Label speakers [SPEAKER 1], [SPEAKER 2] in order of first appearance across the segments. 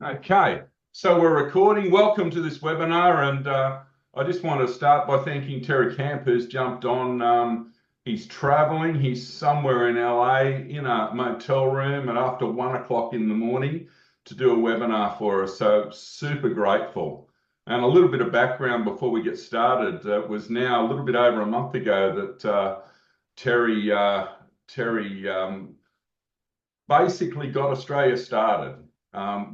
[SPEAKER 1] Okay, so we're recording. Welcome to this webinar, and I just want to start by thanking Tere Kampe, who's jumped on. He's traveling. He's somewhere in LA in a motel room at after 1 o'clock in the morning to do a webinar for us. So super grateful. And a little bit of background before we get started. It was now a little bit over a month ago that Terry basically got Australia started.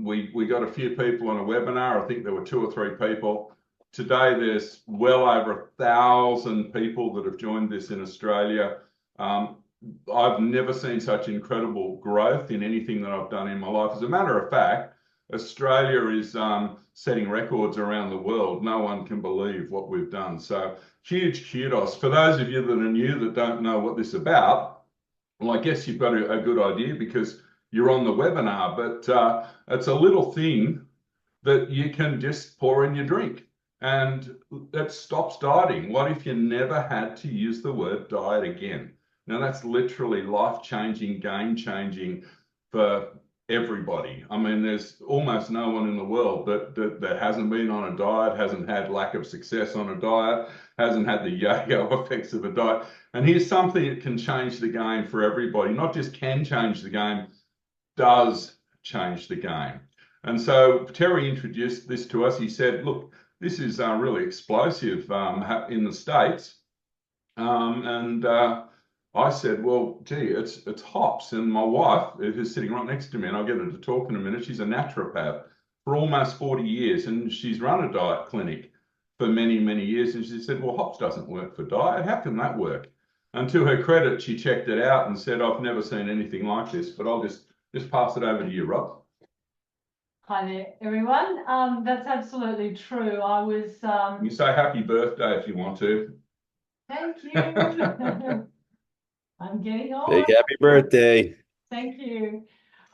[SPEAKER 1] We got a few people on a webinar. I think there were 2 or 3 people. Today, there's well over 1,000 people that have joined this in Australia. I've never seen such incredible growth in anything that I've done in my life. As a matter of fact, Australia is setting records around the world. No one can believe what we've done. So huge kudos. For those of you that are new that don't know what this is about, well, I guess you've got a good idea because you're on the webinar, but it's a little thing that you can just pour in your drink and it stops dieting. What if you never had to use the word diet again? Now, that's literally life-changing, game-changing for everybody. I mean, there's almost no one in the world that hasn't been on a diet, hasn't had lack of success on a diet, hasn't had the yo-yo effects of a diet. And here's something that can change the game for everybody. Not just can change the game, does change the game. And so Terry introduced this to us. He said, look, this is really explosive in the States. I said, well, gee, it's hops. And my wife, who's sitting right next to me, and I'll get her to talk in a minute, she's a naturopath for almost 40 years, and she's run a diet clinic for many, many years. And she said, well, hops doesn't work for diet. How can that work? And to her credit, she checked it out and said, I've never seen anything like this, but I'll just pass it over to you, Rob.
[SPEAKER 2] Hi there, everyone. That's absolutely true. I was.
[SPEAKER 1] You say happy birthday if you want to.
[SPEAKER 2] Thank you. I'm getting old.
[SPEAKER 3] Big happy birthday.
[SPEAKER 2] Thank you.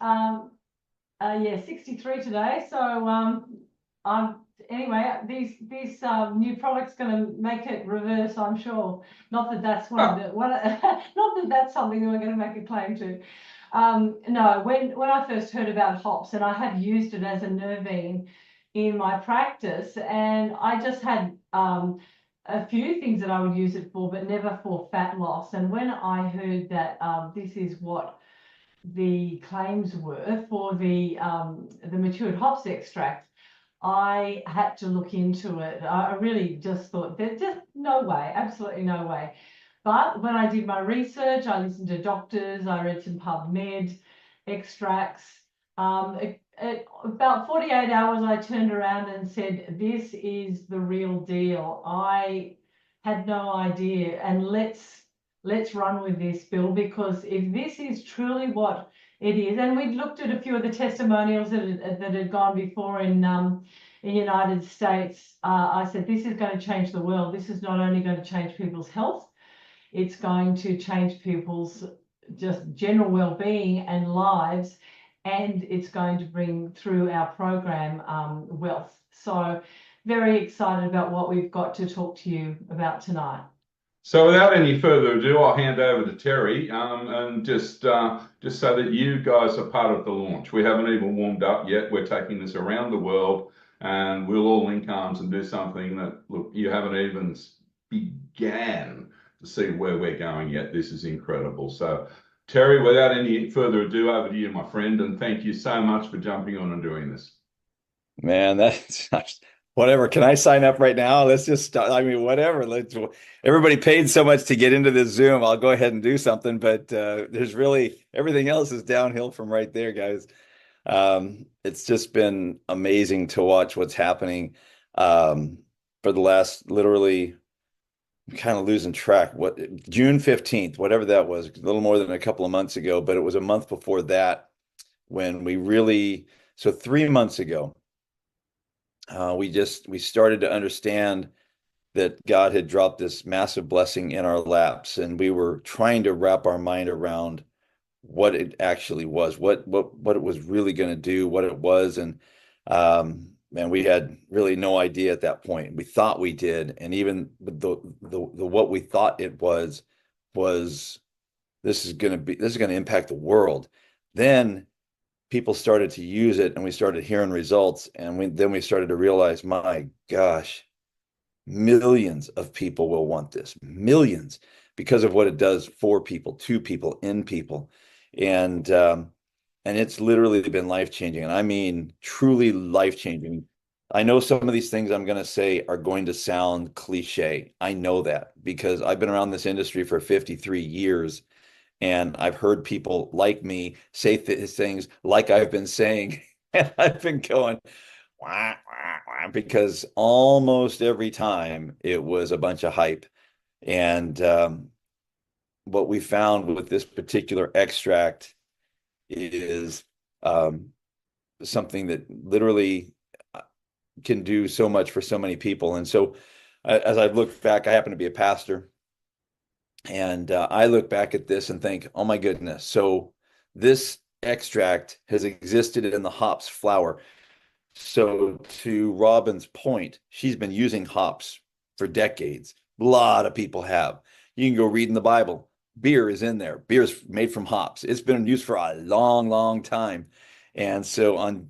[SPEAKER 2] Yeah, 63 today. So anyway, these new products going to make it reverse, I'm sure. Not that that's not that that's something that we're going to make a claim to. No, when I first heard about hops, and I have used it as a nervine in my practice, and I just had a few things that I would use it for, but never for fat loss. And when I heard that this is what the claims were for the matured hops extract, I had to look into it. I really just thought there's just no way, absolutely no way. But when I did my research, I listened to doctors, I read some PubMed extracts. About 48 hours, I turned around and said, this is the real deal. I had no idea. And let's run with this, Bill, because if this is truly what it is, and we'd looked at a few of the testimonials that had gone before in the United States, I said, this is going to change the world. This is not only going to change people's health, it's going to change people's just general well-being and lives, and it's going to bring through our program wealth. So very excited about what we've got to talk to you about tonight.
[SPEAKER 1] So without any further ado, I'll hand over to Terry and just so that you guys are part of the launch. We haven't even warmed up yet. We're taking this around the world, and we'll all link arms and do something that, look, you haven't even began to see where we're going yet. This is incredible. So Terry, without any further ado, over to you, my friend, and thank you so much for jumping on and doing this.
[SPEAKER 3] Man, that's whatever. Can I sign up right now? Let's just start. I mean, whatever. Everybody paid so much to get into this Zoom. I'll go ahead and do something, but there's really everything else is downhill from right there, guys. It's just been amazing to watch what's happening for the last literally. I'm kind of losing track. June 15th, whatever that was, a little more than a couple of months ago, but it was a month before that when so 3 months ago, we started to understand that God had dropped this massive blessing in our laps, and we were trying to wrap our mind around what it actually was, what it was really going to do, what it was, and man, we had really no idea at that point. We thought we did, and even the what we thought it was this is going to impact the world. Then people started to use it and we started hearing results. And then we started to realize, my gosh, millions of people will want this, millions, because of what it does for people, to people, in people. And it's literally been life-changing. And I mean, truly life-changing. I know some of these things I'm going to say are going to sound cliche. I know that because I've been around this industry for 53 years and I've heard people like me say things like I've been saying. And I've been going, wah, wah, wah, because almost every time it was a bunch of hype. And what we found with this particular extract is something that literally can do so much for so many people. And so as I look back, I happen to be a pastor, and I look back at this and think, oh my goodness. So this extract has existed in the hops flower. So to Robin's point, she's been using hops for decades. A lot of people have. You can go read in the Bible. Beer is in there. Beer is made from hops. It's been used for a long, long time. And so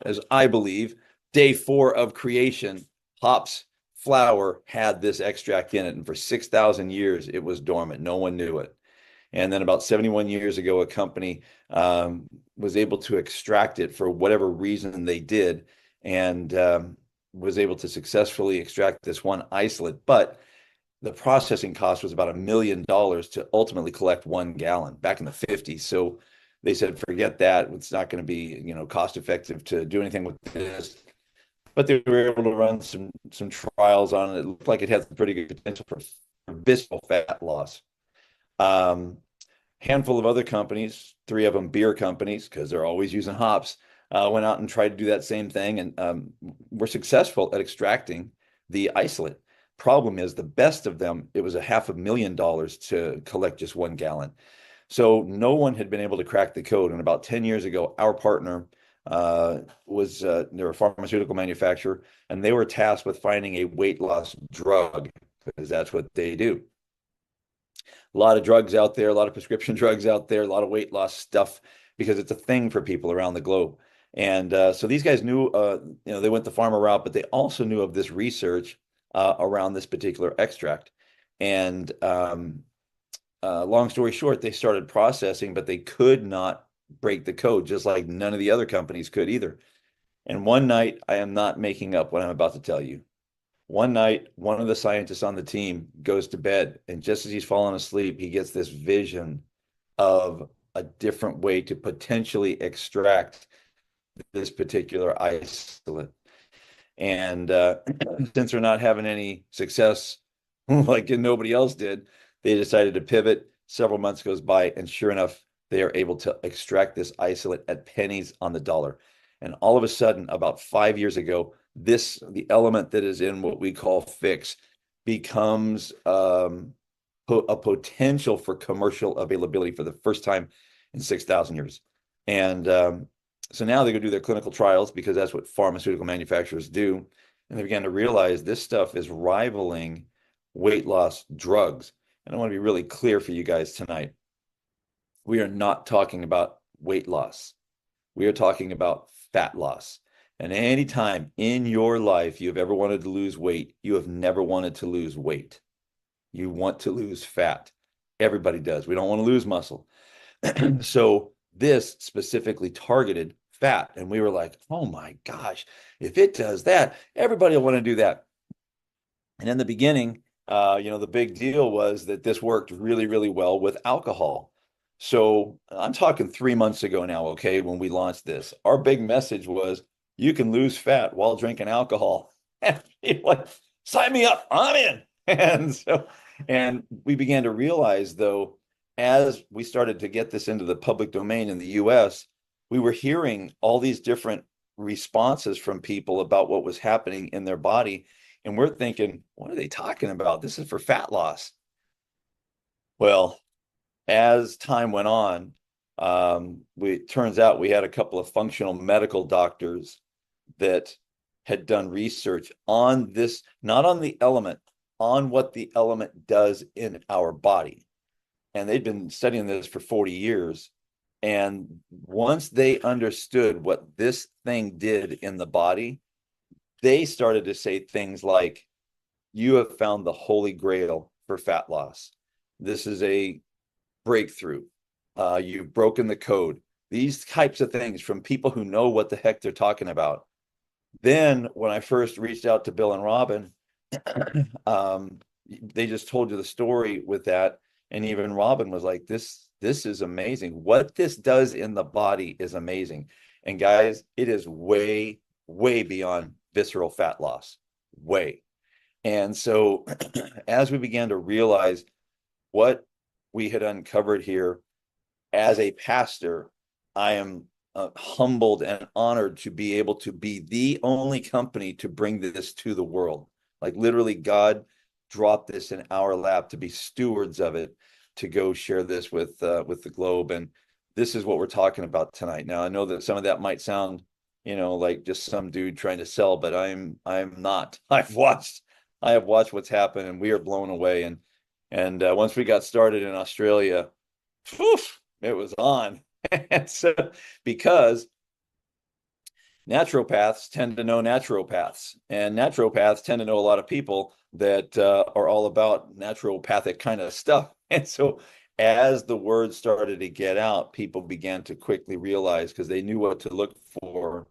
[SPEAKER 3] as I believe, day 4 of creation, hops flower had this extract in it. And for 6,000 years, it was dormant. No one knew it. And then about 71 years ago, a company was able to extract it for whatever reason they did, and was able to successfully extract this one isolate. But the processing cost was about $1 million to ultimately collect 1 gallon back in the 50s. So they said, forget that. It's not going to be, cost effective to do anything with this. But they were able to run some trials on it. It looked like it had pretty good potential for visceral fat loss. Handful of other companies, 3 of them beer companies, because they're always using hops, went out and tried to do that same thing, and were successful at extracting the isolate. Problem is, the best of them, it was $500,000 to collect just 1 gallon. So no one had been able to crack the code. And about 10 years ago, our partner they're a pharmaceutical manufacturer, and they were tasked with finding a weight loss drug, because that's what they do. A lot of drugs out there, a lot of prescription drugs out there, a lot of weight loss stuff, because it's a thing for people around the globe. And so these guys knew, they went the pharma route, but they also knew of this research around this particular extract. And long story short, they started processing, but they could not break the code, just like none of the other companies could either. And one night, I am not making up what I'm about to tell you. One night, one of the scientists on the team goes to bed, and just as he's falling asleep, he gets this vision of a different way to potentially extract this particular isolate. And since they're not having any success like nobody else did, they decided to pivot. Several months goes by, and sure enough, they are able to extract this isolate at pennies on the dollar. And all of a sudden, about 5 years ago, the element that is in what we call fix becomes a potential for commercial availability for the first time in 6,000 years. And so now they go do their clinical trials, because that's what pharmaceutical manufacturers do. And they began to realize this stuff is rivaling weight loss drugs. And I want to be really clear for you guys tonight. We are not talking about weight loss. We are talking about fat loss. And any time in your life you have ever wanted to lose weight, you have never wanted to lose weight. You want to lose fat. Everybody does. We don't want to lose muscle. So this specifically targeted fat. And we were like, oh my gosh, if it does that, everybody will want to do that. And in the beginning, the big deal was that this worked really, really well with alcohol. So I'm talking 3 months ago now, okay, when we launched this. Our big message was, you can lose fat while drinking alcohol. And people like, sign me up, I'm in. And we began to realize, though, as we started to get this into the public domain in the US, we were hearing all these different responses from people about what was happening in their body. And we're thinking, what are they talking about? This is for fat loss. Well, as time went on, it turns out we had a couple of functional medical doctors that had done research on this, not on the element, on what the element does in our body. And they'd been studying this for 40 years. And once they understood what this thing did in the body, they started to say things like, you have found the holy grail for fat loss. This is a breakthrough. You've broken the code. These types of things from people who know what the heck they're talking about. Then when I first reached out to Bill and Robin, they just told you the story with that. And even Robin was like, this is amazing. What this does in the body is amazing. And guys, it is way, way beyond visceral fat loss. Way. And so as we began to realize what we had uncovered here as a pastor, I am humbled and honored to be able to be the only company to bring this to the world. Like literally, God dropped this in our lap to be stewards of it, to go share this with the globe. And this is what we're talking about tonight. Now, I know that some of that might sound, like just some dude trying to sell, but I'm not. I have watched what's happened, and we are blown away. And once we got started in Australia, it was on. And so, because naturopaths tend to know naturopaths, and naturopaths tend to know a lot of people that are all about naturopathic kind of stuff. And so as the word started to get out, people began to quickly realize, because they knew what to look for.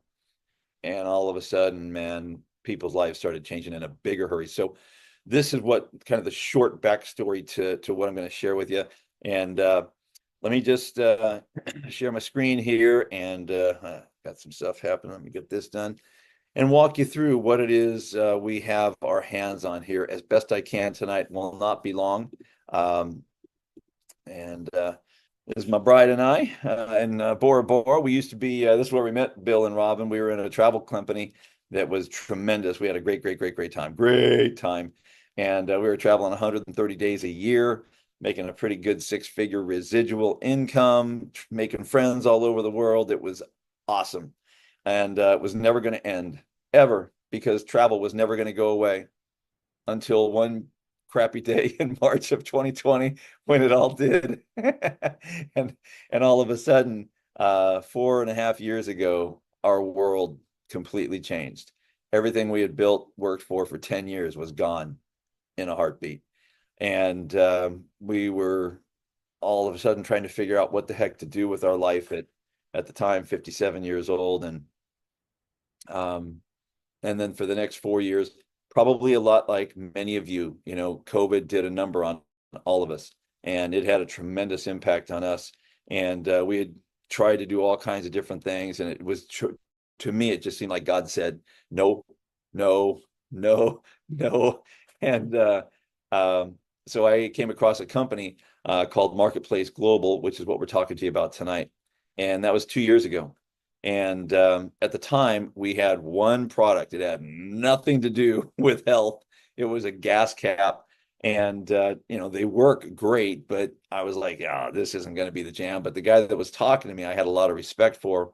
[SPEAKER 3] And all of a sudden, man, people's lives started changing in a bigger hurry. So this is what kind of the short backstory to what I'm going to share with you. And let me just share my screen here, and got some stuff happening. Let me get this done and walk you through what it is we have our hands on here as best I can tonight. Will not be long. And this is my bride and I in Bora Bora. We used to be, this is where we met Bill and Robin. We were in a travel company that was tremendous. We had a great time. Great time. And we were traveling 130 days a year, making a pretty good 6-figure residual income, making friends all over the world. It was awesome. And it was never going to end, ever, because travel was never going to go away until one crappy day in March of 2020 when it all did. and all of a sudden, 4.5 years ago, our world completely changed. Everything we had built, worked for 10 years was gone in a heartbeat. And we were all of a sudden trying to figure out what the heck to do with our life at the time, 57 years old. And then for the next 4 years, probably a lot like many of you, COVID did a number on all of us, and it had a tremendous impact on us. And we had tried to do all kinds of different things. And it was, to me, it just seemed like God said, no, no, no, no. And so I came across a company called Marketplace Global, which is what we're talking to you about tonight. And that was 2 years ago. And at the time, we had one product. It had nothing to do with health. It was a gas cap. And, they work great, but I was like, yeah, this isn't going to be the jam. But the guy that was talking to me, I had a lot of respect for.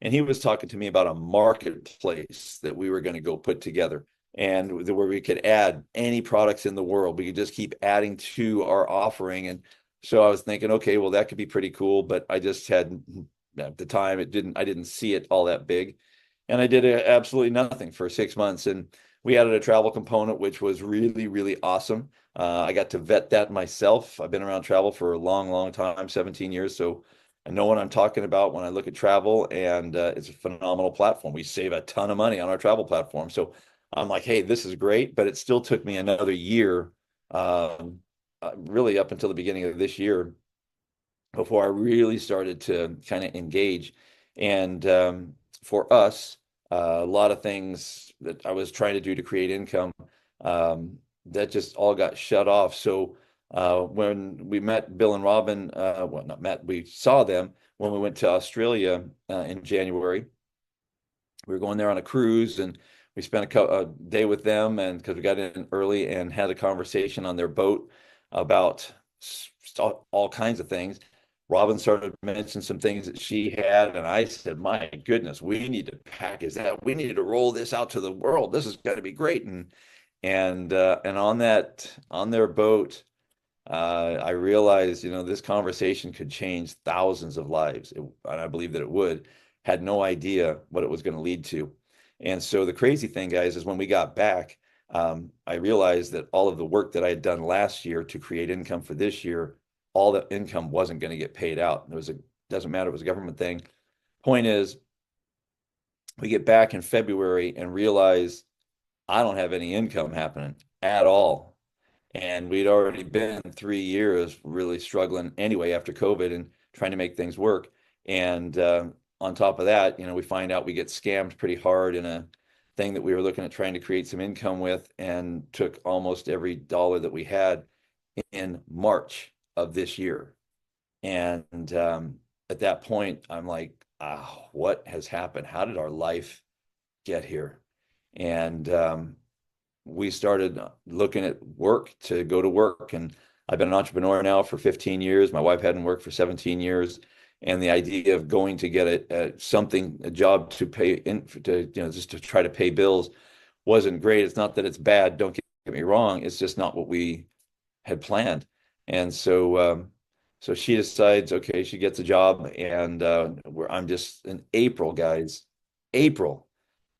[SPEAKER 3] And he was talking to me about a marketplace that we were going to go put together, and where we could add any products in the world. We could just keep adding to our offering. And so I was thinking, okay, well, that could be pretty cool. But I just had, at the time, I didn't see it all that big. And I did absolutely nothing for 6 months. And we added a travel component, which was really, really awesome. I got to vet that myself. I've been around travel for a long, long time, 17 years. So I know what I'm talking about when I look at travel, and it's a phenomenal platform. We save a ton of money on our travel platform. So I'm like, hey, this is great. But it still took me another year, really up until the beginning of this year, before I really started to kind of engage. And for us, a lot of things that I was trying to do to create income, that just all got shut off. So when we met Bill and Robin, well, not met, we saw them when we went to Australia in January. We were going there on a cruise, and we spent a day with them, and because we got in early and had a conversation on their boat about all kinds of things. Robin started mentioning some things that she had, and I said, my goodness, we need to package that. We need to roll this out to the world. This is going to be great. And on their boat, I realized, this conversation could change thousands of lives, and I believe that it would. Had no idea what it was going to lead to. And so the crazy thing, guys, is when we got back, I realized that all of the work that I had done last year to create income for this year, all the income wasn't going to get paid out. Doesn't matter, it was a government thing. Point is, we get back in February and realize I don't have any income happening at all. And we'd already been 3 years really struggling anyway after COVID and trying to make things work. And on top of that, we find out we get scammed pretty hard in a thing that we were looking at trying to create some income with, and took almost every dollar that we had in March of this year. And at that point, I'm like, what has happened? How did our life get here? And we started looking at work to go to work. And I've been an entrepreneur now for 15 years. My wife hadn't worked for 17 years. And the idea of going to get a job to pay in, just to try to pay bills wasn't great. It's not that it's bad, don't get me wrong. It's just not what we had planned. And so she decides, okay, she gets a job, and I'm just in April, guys, April.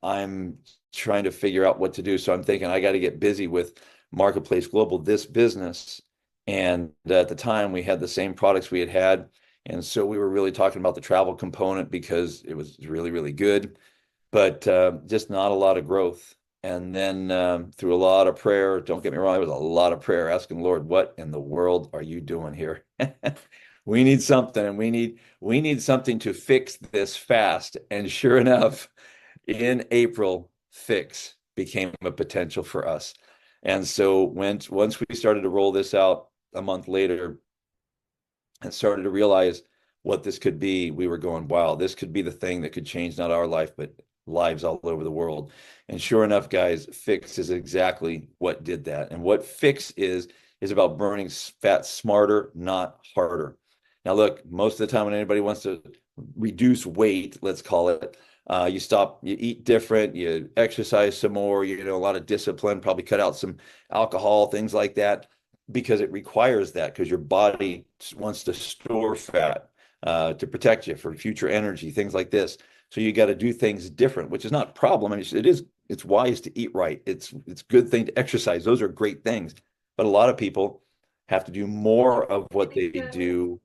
[SPEAKER 3] I'm trying to figure out what to do. So I'm thinking I got to get busy with Marketplace Global, this business. And at the time, we had the same products we had. And so we were really talking about the travel component because it was really, really good, but just not a lot of growth. And then through a lot of prayer, don't get me wrong, it was a lot of prayer asking, Lord, what in the world are you doing here? We need something, and we need something to fix this fast. And sure enough, in April, Fix became a potential for us. And so once we started to roll this out a month later and started to realize what this could be, we were going, wow, this could be the thing that could change not our life, but lives all over the world. And sure enough, guys, Fix is exactly what did that. And what Fix is about burning fat smarter, not harder. Now, look, most of the time when anybody wants to reduce weight, let's call it, you eat different, you exercise some more, a lot of discipline, probably cut out some alcohol, things like that, because it requires that, because your body wants to store fat to protect you for future energy, things like this. So you got to do things different, which is not a problem. I mean, it's wise to eat right. It's a good thing to exercise. Those are great things. But a lot of people have to do more of what they do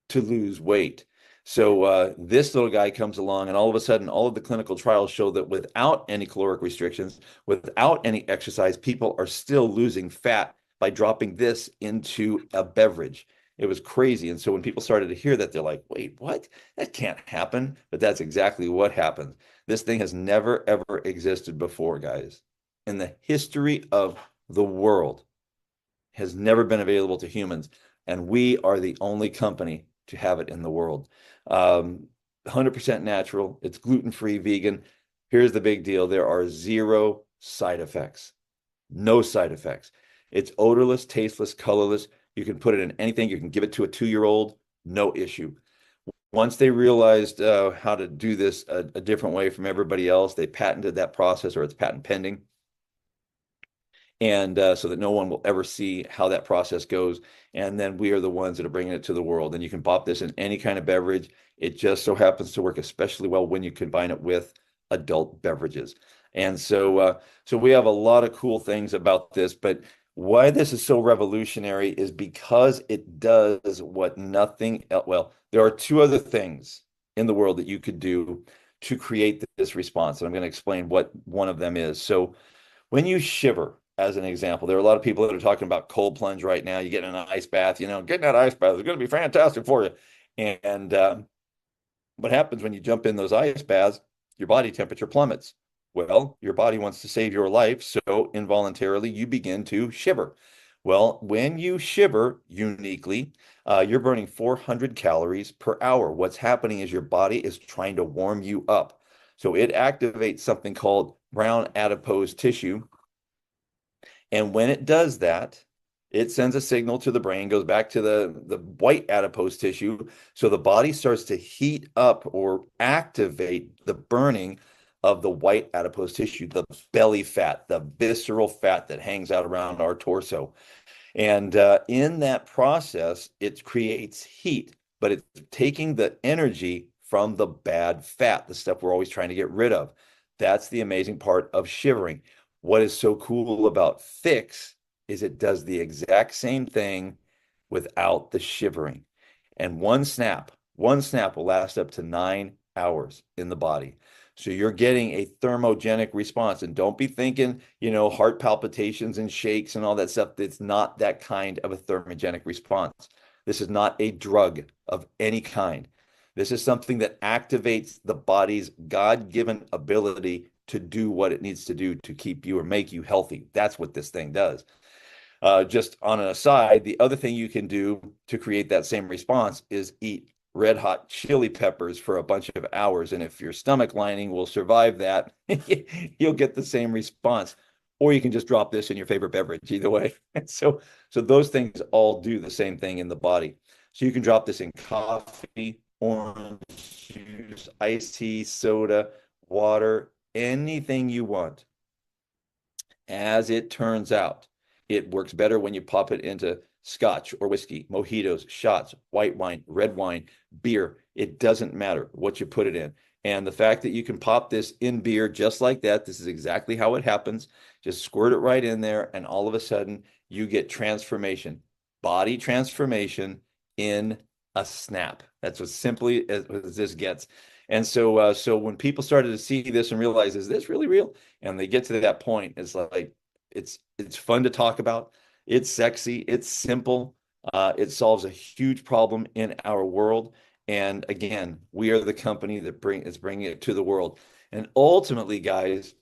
[SPEAKER 3] to lose weight. So this little guy comes along, and all of a sudden, all of the clinical trials show that without any caloric restrictions, without any exercise, people are still losing fat by dropping this into a beverage. It was crazy. And so when people started to hear that, they're like, wait, what? That can't happen. But that's exactly what happened. This thing has never, ever existed before, guys. In the history of the world, has never been available to humans. And we are the only company to have it in the world. 100% natural. It's gluten-free, vegan. Here's the big deal. There are zero side effects. No side effects. It's odorless, tasteless, colorless. You can put it in anything. You can give it to a 2-year-old, no issue. Once they realized how to do this a different way from everybody else, they patented that process, or it's patent pending. And so that no one will ever see how that process goes. And then we are the ones that are bringing it to the world. And you can pop this in any kind of beverage. It just so happens to work especially well when you combine it with adult beverages. And so we have a lot of cool things about this, but why this is so revolutionary is because it does what nothing else. Well, there are 2 other things in the world that you could do to create this response. And I'm going to explain what one of them is. So when you shiver, as an example, there are a lot of people that are talking about cold plunge right now. You get in an ice bath, getting that ice bath is going to be fantastic for you. And what happens when you jump in those ice baths? Your body temperature plummets. Well, your body wants to save your life, so involuntarily you begin to shiver. Well, when you shiver uniquely, you're burning 400 calories per hour. What's happening is your body is trying to warm you up. So it activates something called brown adipose tissue. And when it does that, it sends a signal to the brain, goes back to the white adipose tissue. So the body starts to heat up or activate the burning of the white adipose tissue, the belly fat, the visceral fat that hangs out around our torso. And in that process, it creates heat, but it's taking the energy from the bad fat, the stuff we're always trying to get rid of. That's the amazing part of shivering. What is so cool about Fix is it does the exact same thing without the shivering. And one snap will last up to 9 hours in the body. So you're getting a thermogenic response. And don't be thinking, heart palpitations and shakes and all that stuff. It's not that kind of a thermogenic response. This is not a drug of any kind. This is something that activates the body's God-given ability to do what it needs to do to keep you or make you healthy. That's what this thing does. Just on an aside, the other thing you can do to create that same response is eat red hot chili peppers for a bunch of hours. And if your stomach lining will survive that, you'll get the same response. Or you can just drop this in your favorite beverage, either way. So those things all do the same thing in the body. So you can drop this in coffee, orange juice, iced tea, soda, water, anything you want. As it turns out, it works better when you pop it into scotch or whiskey, mojitos, shots, white wine, red wine, beer. It doesn't matter what you put it in. And the fact that you can pop this in beer just like that, this is exactly how it happens. Just squirt it right in there, and all of a sudden you get transformation, body transformation in a snap. That's as simply as this gets. And so when people started to see this and realize, is this really real? And they get to that point, it's like, it's fun to talk about. It's sexy. It's simple. It solves a huge problem in our world. And again, we are the company that is bringing it to the world. And ultimately, guys,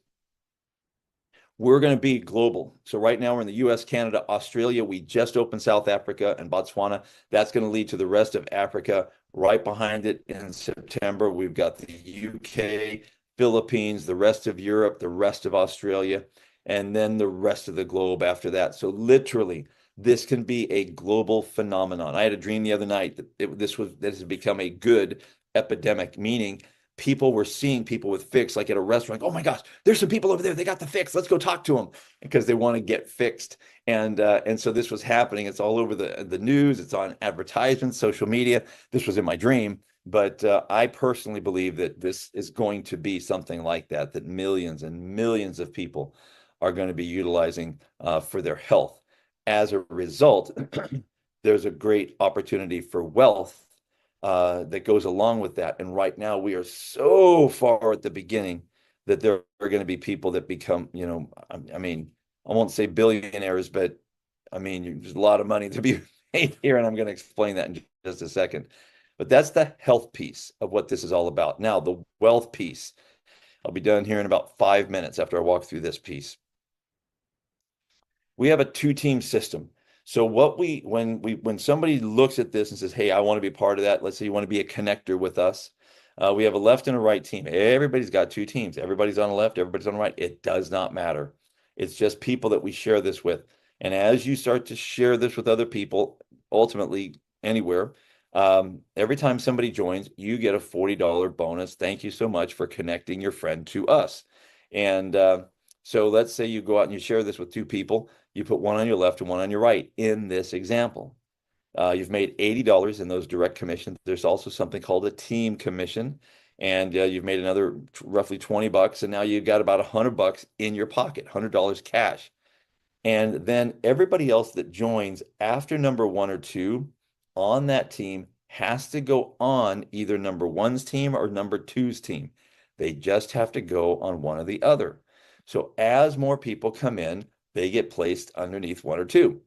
[SPEAKER 3] we're going to be global. So right now we're in the US, Canada, Australia. We just opened South Africa and Botswana. That's going to lead to the rest of Africa. Right behind it in September, we've got the UK, Philippines, the rest of Europe, the rest of Australia, and then the rest of the globe after that. So literally, this can be a global phenomenon. I had a dream the other night that this has become a good epidemic, meaning people were seeing people with fix, like at a restaurant. Like, oh my gosh, there's some people over there. They got the fix. Let's go talk to them, because they want to get fixed. And so this was happening. It's all over the news. It's on advertisements, social media. This was in my dream. But I personally believe that this is going to be something like that, that millions and millions of people are going to be utilizing for their health. As a result, there's a great opportunity for wealth that goes along with that. And right now we are so far at the beginning that there are going to be people that become, I mean, I won't say billionaires, but I mean, there's a lot of money to be made here. And I'm going to explain that in just a second. But that's the health piece of what this is all about. Now, the wealth piece, I'll be done here in about 5 minutes after I walk through this piece. We have a two-team system. So when somebody looks at this and says, hey, I want to be part of that, let's say you want to be a connector with us, we have a left and a right team. Everybody's got two teams. Everybody's on the left, everybody's on the right. It does not matter. It's just people that we share this with. And as you start to share this with other people, ultimately anywhere, every time somebody joins, you get a $40 bonus. Thank you so much for connecting your friend to us. And so let's say you go out and you share this with two people. You put one on your left and one on your right in this example. You've made $80 in those direct commissions. There's also something called a team commission, and you've made another roughly $20, and now you've got about $100 in your pocket, $100 cash. And then everybody else that joins after number one or two on that team has to go on either number one's team or number two's team. They just have to go on one or the other. So as more people come in, they get placed underneath one or two.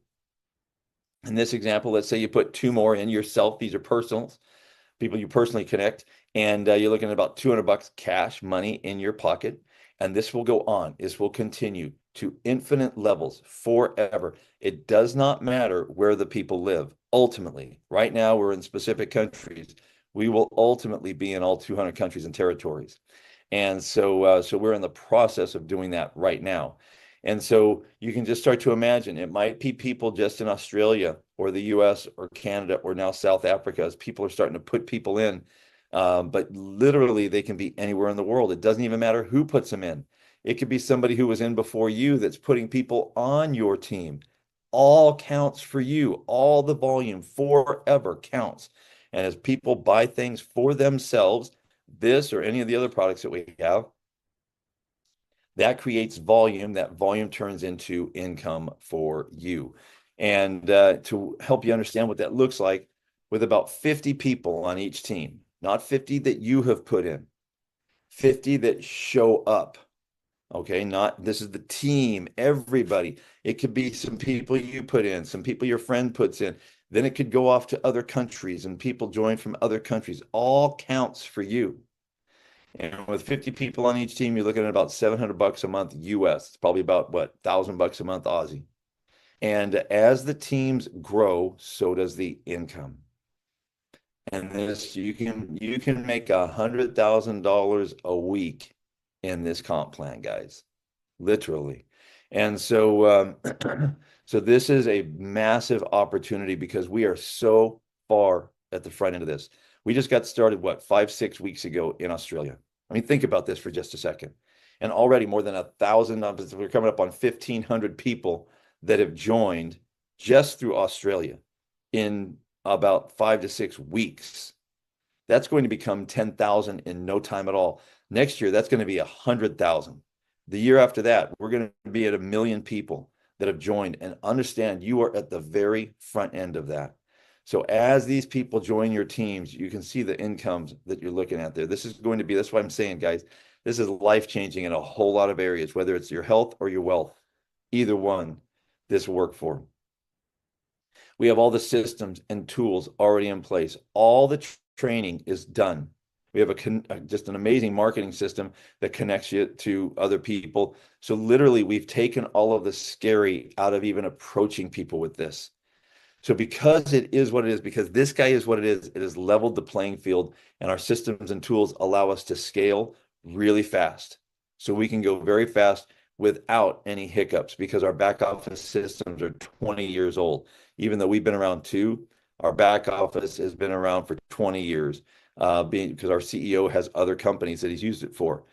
[SPEAKER 3] In this example, let's say you put two more in yourself. These are personals, people you personally connect, and you're looking at about $200 cash money in your pocket. And this will go on. This will continue to infinite levels forever. It does not matter where the people live. Ultimately, right now we're in specific countries. We will ultimately be in all 200 countries and territories. And so we're in the process of doing that right now. And so you can just start to imagine it might be people just in Australia or the US or Canada or now South Africa, as people are starting to put people in. But literally they can be anywhere in the world. It doesn't even matter who puts them in. It could be somebody who was in before you that's putting people on your team. all counts for you. All the volume forever counts. And as people buy things for themselves, this or any of the other products that we have, that creates volume. That volume turns into income for you. And to help you understand what that looks like, with about 50 people on each team, not 50 that you have put in, 50 that show up. Okay, not this is the team, everybody. It could be some people you put in, some people your friend puts in. Then it could go off to other countries and people join from other countries. All counts for you. And with 50 people on each team, you're looking at about $700 a month US. It's probably about what, $1,000 a month Aussie. And as the teams grow, so does the income. And this you can make $100,000 a week in this comp plan, guys, literally. And so so this is a massive opportunity because we are so far at the front end of this. We just got started, what, 5, 6 weeks ago in Australia. I mean, think about this for just a second. And already more than 1,000, we're coming up on 1,500 people that have joined just through Australia in about 5 to 6 weeks. That's going to become 10,000 in no time at all. Next year, that's going to be 100,000. The year after that, we're going to be at 1 million people that have joined. And understand, you are at the very front end of that. So as these people join your teams, you can see the incomes that you're looking at there. This is going to be, that's what I'm saying, guys. This is life-changing in a whole lot of areas, whether it's your health or your wealth. Either one, this will work for. We have all the systems and tools already in place. All the training is done. We have just an amazing marketing system that connects you to other people. So literally, we've taken all of the scary out of even approaching people with this. So because it is what it is, because this guy is what it has leveled the playing field, and our systems and tools allow us to scale really fast. So we can go very fast without any hiccups because our back office systems are 20 years old. Even though we've been around too, our back office has been around for 20 years, because our CEO has other companies that he's used it for.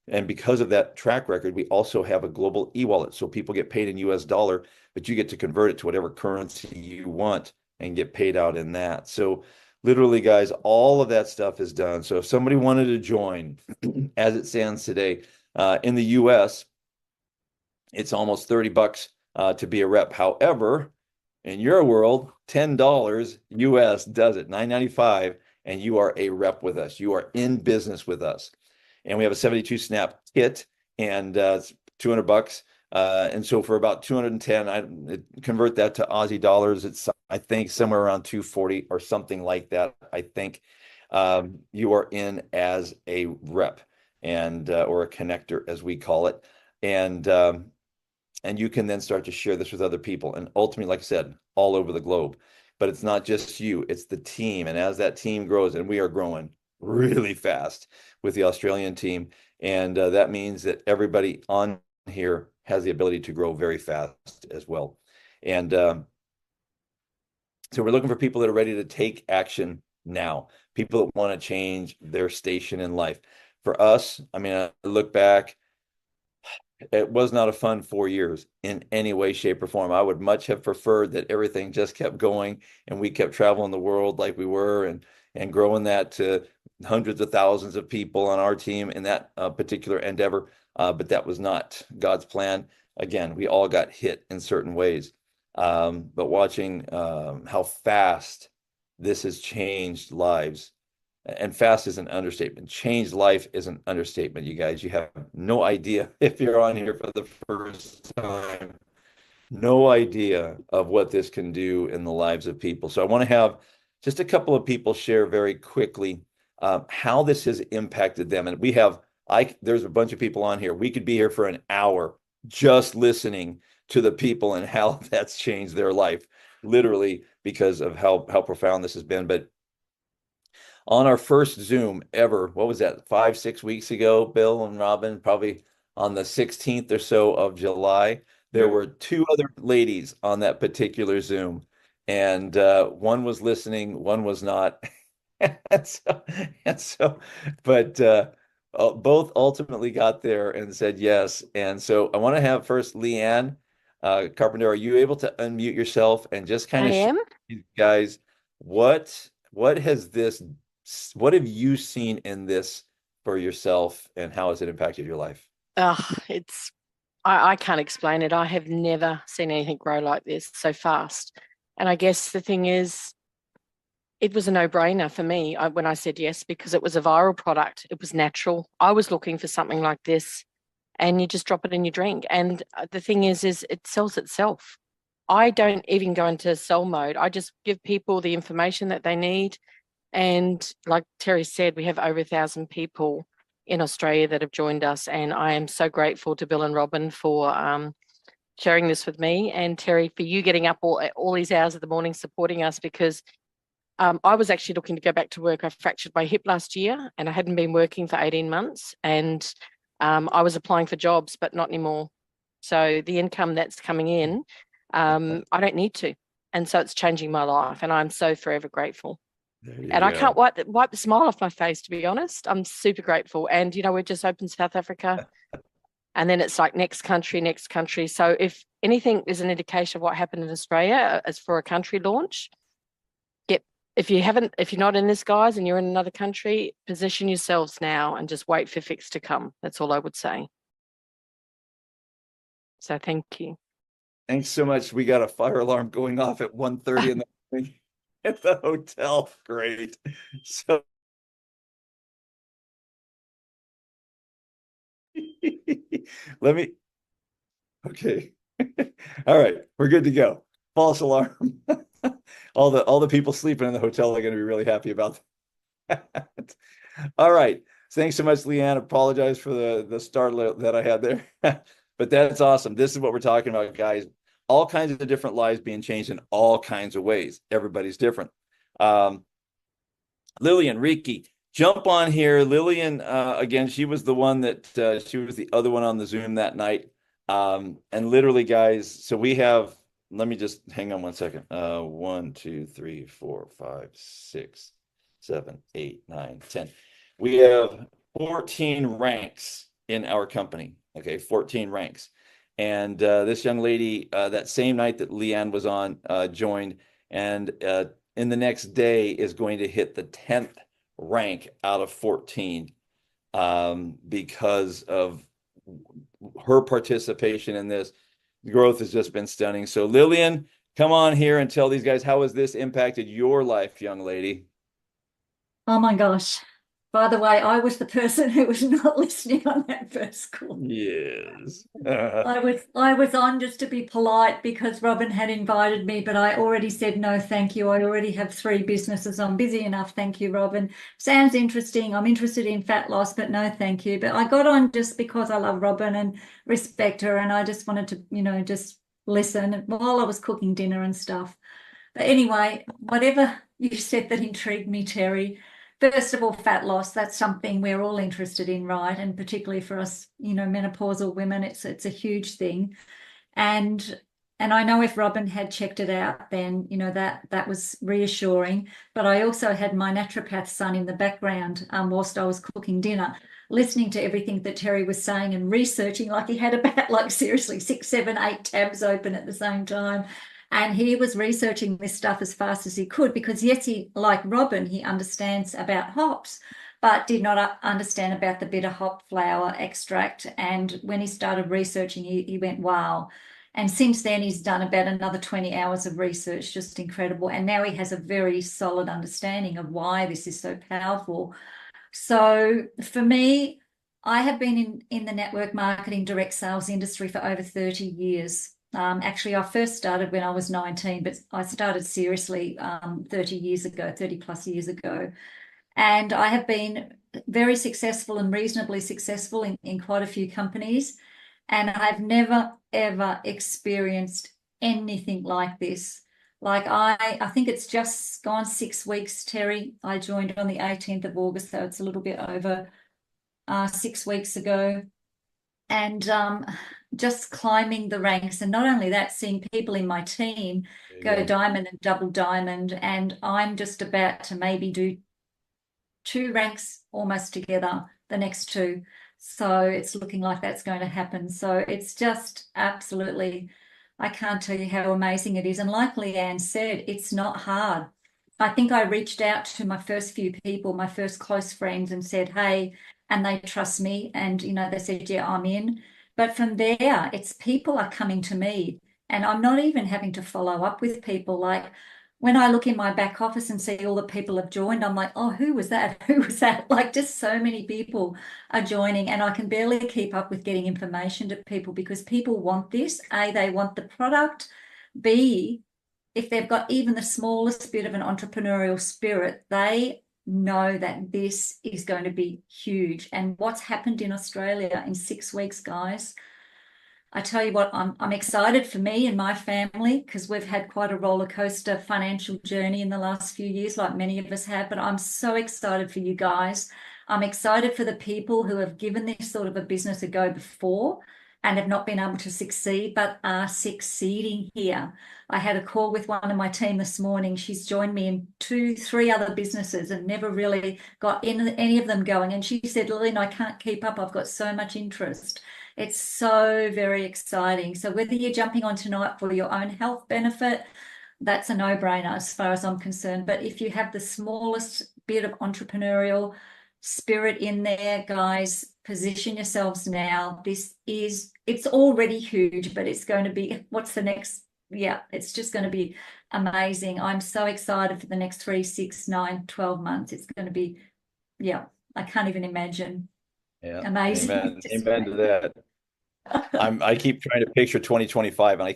[SPEAKER 3] And because of that track record, we also have a global e-wallet. So people get paid in US dollar, but you get to convert it to whatever currency you want and get paid out in that. So literally, guys, all of that stuff is done. So if somebody wanted to join, as it stands today, in the US, it's almost $30 to be a rep. However, in your world, $10 US does it, $9.95, and you are a rep with us. You are in business with us. And we have a 72 snap kit, and it's $200. And so for about 210, I convert that to Aussie dollars. It's, I think, somewhere around 240 or something like that. I think you are in as a rep and or a connector, as we call it. And you can then start to share this with other people. And ultimately, like I said, all over the globe. But it's not just you, it's the team. And as that team grows, and we are growing really fast with the Australian team, and that means that everybody on here has the ability to grow very fast as well. And so we're looking for people that are ready to take action now, people that want to change their station in life. For us, I mean, I look back, it was not a fun 4 years in any way, shape, or form. I would much have preferred that everything just kept going and we kept traveling the world like we were, and growing that to hundreds of thousands of people on our team in that particular endeavor. But that was not God's plan. Again, we all got hit in certain ways. But watching how fast this has changed lives, and fast is an understatement. Changed life is an understatement, you guys. You have no idea, if you're on here for the first time, no idea of what this can do in the lives of people. So I want to have just a couple of people share very quickly how this has impacted them. And there's a bunch of people on here. We could be here for an hour just listening to the people and how that's changed their life, literally, because of how profound this has been. But on our first Zoom ever, what was that, 5, 6 weeks ago, Bill and Robin, probably on the 16th or so of July, there were two other ladies on that particular Zoom, and one was listening, one was not. But both ultimately got there and said yes. And so I want to have first Leanne Carpenter, are you able to unmute yourself and just kind
[SPEAKER 4] I
[SPEAKER 3] of share
[SPEAKER 4] am.
[SPEAKER 3] with these guys what has this what have you seen in this for yourself and how has it impacted your life?
[SPEAKER 4] It's I can't explain it. I have never seen anything grow like this so fast. And I guess the thing is, it was a no-brainer for me when I said yes, because it was a viral product. It was natural. I was looking for something like this, and you just drop it in your drink. And the thing is it sells itself. I don't even go into sell mode. I just give people the information that they need. And like Terry said, we have over 1,000 people in Australia that have joined us. And I am so grateful to Bill and Robin for sharing this with me, and Terry, for you getting up all these hours of the morning supporting us, because I was actually looking to go back to work. I fractured my hip last year and I hadn't been working for 18 months. And I was applying for jobs, but not anymore. So the income that's coming in, I don't need to. And so it's changing my life. And I'm so forever grateful. And I can't wipe the smile off my face, to be honest. I'm super grateful. And, we're just open South Africa. And then it's like next country, next country. So if anything is an indication of what happened in Australia as for a country launch, if you're not in this, guys, and you're in another country, position yourselves now and just wait for fix to come. That's all I would say. So thank you.
[SPEAKER 3] Thanks so much. We got a fire alarm going off at 1:30 in the morning at the hotel. Great. So okay. All right, we're good to go. False alarm. All the people sleeping in the hotel are going to be really happy about that. All right. Thanks so much, Leanne. Apologize for the start that I had there. But that's awesome. This is what we're talking about, guys. All kinds of different lives being changed in all kinds of ways. Everybody's different. Lillian, Riki, jump on here. Lillian, again, she was the one that she was the other one on the Zoom that night. And literally, guys, so we have, let me just hang on 1 second. 1, 2, 3, 4, 5, 6, 7, 8, 9, 10. We have 14 ranks in our company. Okay, 14 ranks. And this young lady, that same night that Leanne was on, joined, and in the next day is going to hit the 10th rank out of 14 because of her participation in this. The growth has just been stunning. So Lillian, come on here and tell these guys, how has this impacted your life, young lady?
[SPEAKER 5] Oh my gosh. By the way, I was the person who was not listening on that first call.
[SPEAKER 3] Yes.
[SPEAKER 5] I was on just to be polite because Robin had invited me, but I already said no, thank you. I already have 3 businesses. I'm busy enough. Thank you, Robin. Sounds interesting. I'm interested in fat loss, but no, thank you. But I got on just because I love Robin and respect her, and I just wanted to, just listen while I was cooking dinner and stuff. But anyway, whatever you said that intrigued me, Terry. First of all, fat loss, that's something we're all interested in, right? And particularly for us, menopausal women, it's a huge thing. And I know if Robin had checked it out, then, that was reassuring. But I also had my naturopath son in the background whilst I was cooking dinner, listening to everything that Terry was saying and researching, like he had about seriously 6, 7, 8 tabs open at the same time. And he was researching this stuff as fast as he could because, yes, he, like Robin, he understands about hops, but did not understand about the bitter hop flower extract. And when he started researching, he went, wow. And since then, he's done about another 20 hours of research, just incredible. And now he has a very solid understanding of why this is so powerful. So for me, I have been in the network marketing direct sales industry for over 30 years. Actually, I first started when I was 19, but I started seriously 30 plus years ago. And I have been very successful and reasonably successful in quite a few companies. And I've never, ever experienced anything like this. Like I think it's just gone 6 weeks, Terry. I joined on the 18th of August, so it's a little bit over 6 weeks ago. And just climbing the ranks, and not only that, seeing people in my team go diamond and double diamond, and I'm just about to maybe do 2 ranks almost together, the next 2. So it's looking like that's going to happen. So it's just absolutely I can't tell you how amazing it is. And like Leanne said, it's not hard. I think I reached out to my first few people, my first close friends, and said, hey, and they trust me. And, they said, yeah, I'm in. But from there, it's people are coming to me, and I'm not even having to follow up with people. Like when I look in my back office and see all the people have joined, I'm like, oh, who was that? Who was that? Like just so many people are joining, and I can barely keep up with getting information to people because people want this. A, they want the product. B, if they've got even the smallest bit of an entrepreneurial spirit, they know that this is going to be huge. And what's happened in Australia in 6 weeks, guys, I tell you what, I'm excited for me and my family because we've had quite a roller coaster financial journey in the last few years, like many of us have. But I'm so excited for you guys. I'm excited for the people who have given this sort of a business a go before and have not been able to succeed, but are succeeding here. I had a call with one of my team this morning. She's joined me in 3 other businesses and never really got in any of them going. And she said, Lillian, I can't keep up. I've got so much interest. It's so very exciting. So whether you're jumping on tonight for your own health benefit, that's a no-brainer as far as I'm concerned. But if you have the smallest bit of entrepreneurial spirit in there, guys, position yourselves now. It's already huge, but it's going to be, what's the next? Yeah, it's just going to be amazing. I'm so excited for the next 3, 6, 9, 12 months. It's going to be, yeah, I can't even imagine.
[SPEAKER 3] Yeah.
[SPEAKER 5] Amazing.
[SPEAKER 3] Amen.
[SPEAKER 5] Just
[SPEAKER 3] Amen to that. I keep trying to picture 2025 and I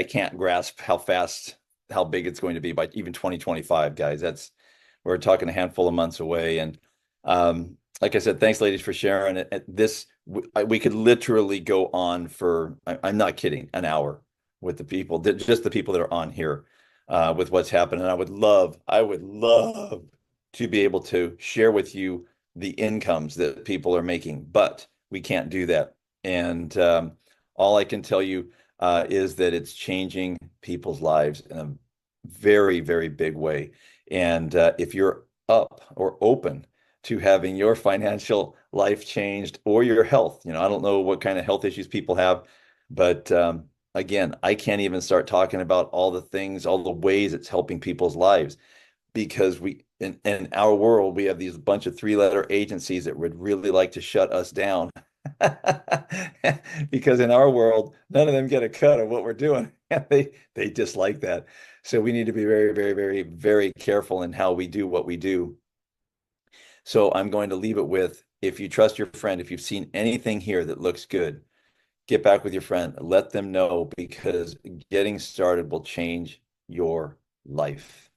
[SPEAKER 3] can't grasp how big it's going to be by even 2025, guys. We're talking a handful of months away. And like I said, thanks ladies for sharing it. We could literally go on for, I'm not kidding, an hour with the people, just the people that are on here with what's happening. I would love to be able to share with you the incomes that people are making, but we can't do that. And all I can tell you is that it's changing people's lives in a very, very big way. And if you're up or open to having your financial life changed or your health, I don't know what kind of health issues people have, but again, I can't even start talking about all the things, all the ways it's helping people's lives because in our world, we have these bunch of 3-letter agencies that would really like to shut us down. Because in our world, none of them get a cut of what we're doing. They dislike that. So we need to be very, very, very, very careful in how we do what we do. So I'm going to leave it with, if you trust your friend, if you've seen anything here that looks good, get back with your friend, let them know because getting started will change your life.